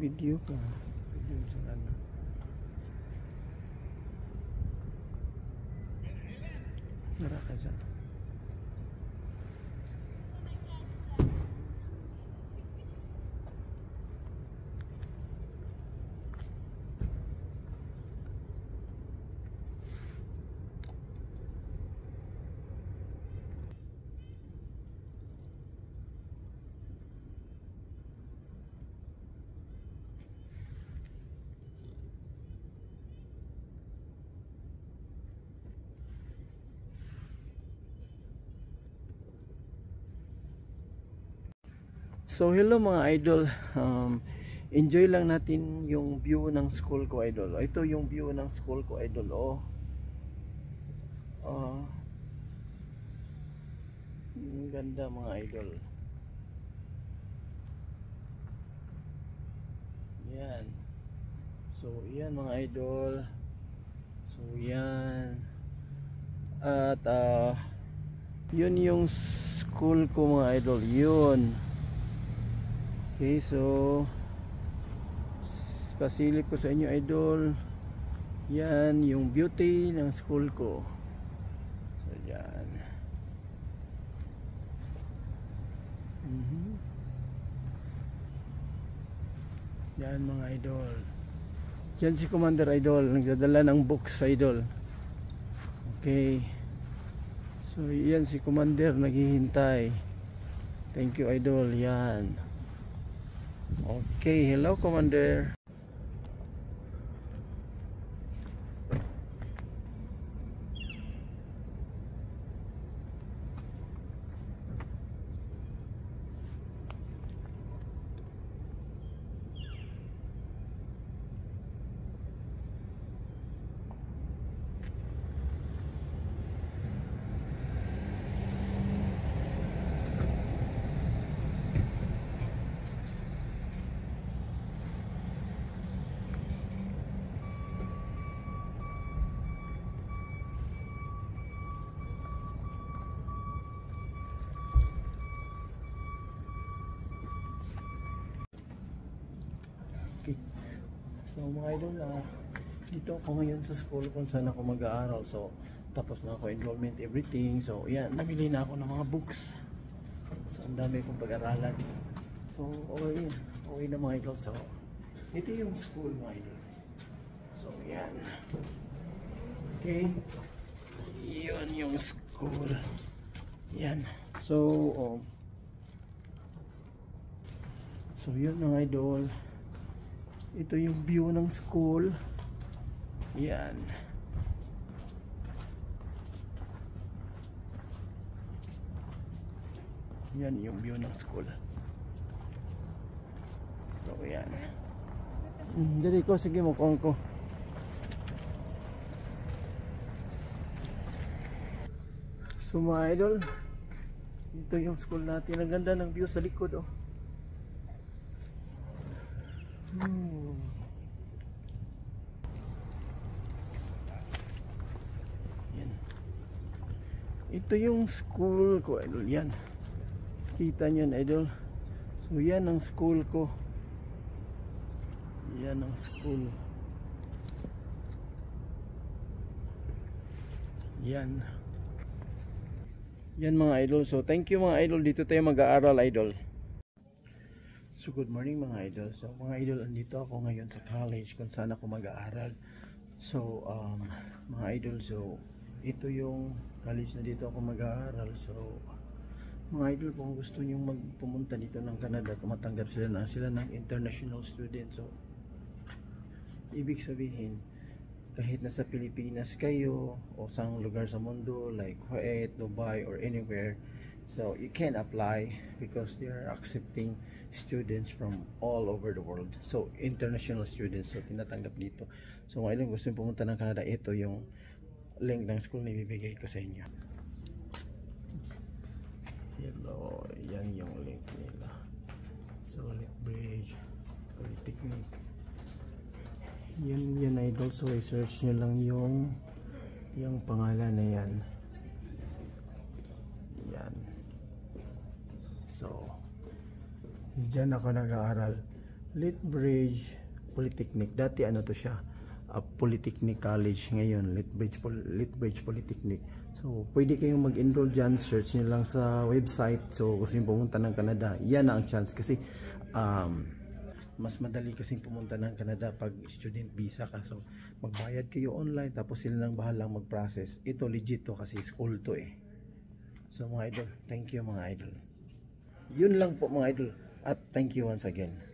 Video ka. Video sa ano. Nara ka dyan. So hello mga idol, enjoy lang natin yung view ng school ko idol. Ito yung view ng school ko idol. Ang ganda mga idol. Yan. So yan mga idol. So yan. At yun yung school ko mga idol. Yun. Okay, so pasilip ko sa inyo idol. Yan yung beauty ng school ko. So yan. Yan mga idol. Yan si Commander idol, nagdadala ng books idol. Okay. So yan si Commander naghihintay. Thank you idol. Yan. Okay, hello Commander. Okay. So mga idol, dito ako ngayon sa school kung saan ako mag-aaral. So tapos na ako enrollment, everything. So yan, namili na ako ng mga books. So ang dami kong pag-aralan. So okay na mga idol. So ito yung school mga idol. So yan. Okay. Yun yung school. Yan. So yun mga idol. Ito yung view ng school. Yan. Yan yung view ng school. So yan. Dali ko, sige mo kung ko. So mga idol, ito yung school natin. Ang ganda ng view sa likod oh. Yan. Ito yung school ko idol. Yan. Kita nyo idol. So yan ang school ko. Yan ang school. Yan. Yan mga idol. So thank you mga idol. Dito tayo mag-aaral idol. So good morning mga idol. So mga idol, andito ako ngayon sa college kung saan ako mag-aaral. So mga idol, so ito yung college na dito ako mag-aaral. So mga idol, kung gusto niyo magpumunta dito ng Canada, tumatanggap sila ng international student. So ibig sabihin, kahit nasa Pilipinas kayo o sa lugar sa mundo like Kuwait, Dubai or anywhere, so you can apply because they are accepting students from all over the world. So international students, so tinatanggap dito. So ngayon gusto nyo pumunta ng Canada, ito yung link ng school na ibibigay ko sa inyo. Hello, yan yung link nila. So Lethbridge Polytechnic. Yan idol. So i-search nyo lang yung pangalan na yan. So dyan ako nag-aaral. Lethbridge Polytechnic. Dati ano to siya, Polytechnic College. Ngayon Lethbridge Polytechnic. So pwede kayong mag-enroll dyan. Search nyo lang sa website. So kung sino pumunta ng Canada, yan na ang chance. Kasi mas madali kasing pumunta ng Canada pag student visa ka. So magbayad kayo online, tapos sila nang bahalang mag-process. Ito legit to kasi school to eh. So mga idol, thank you mga idol. Yun lang po mga idol. At thank you once again.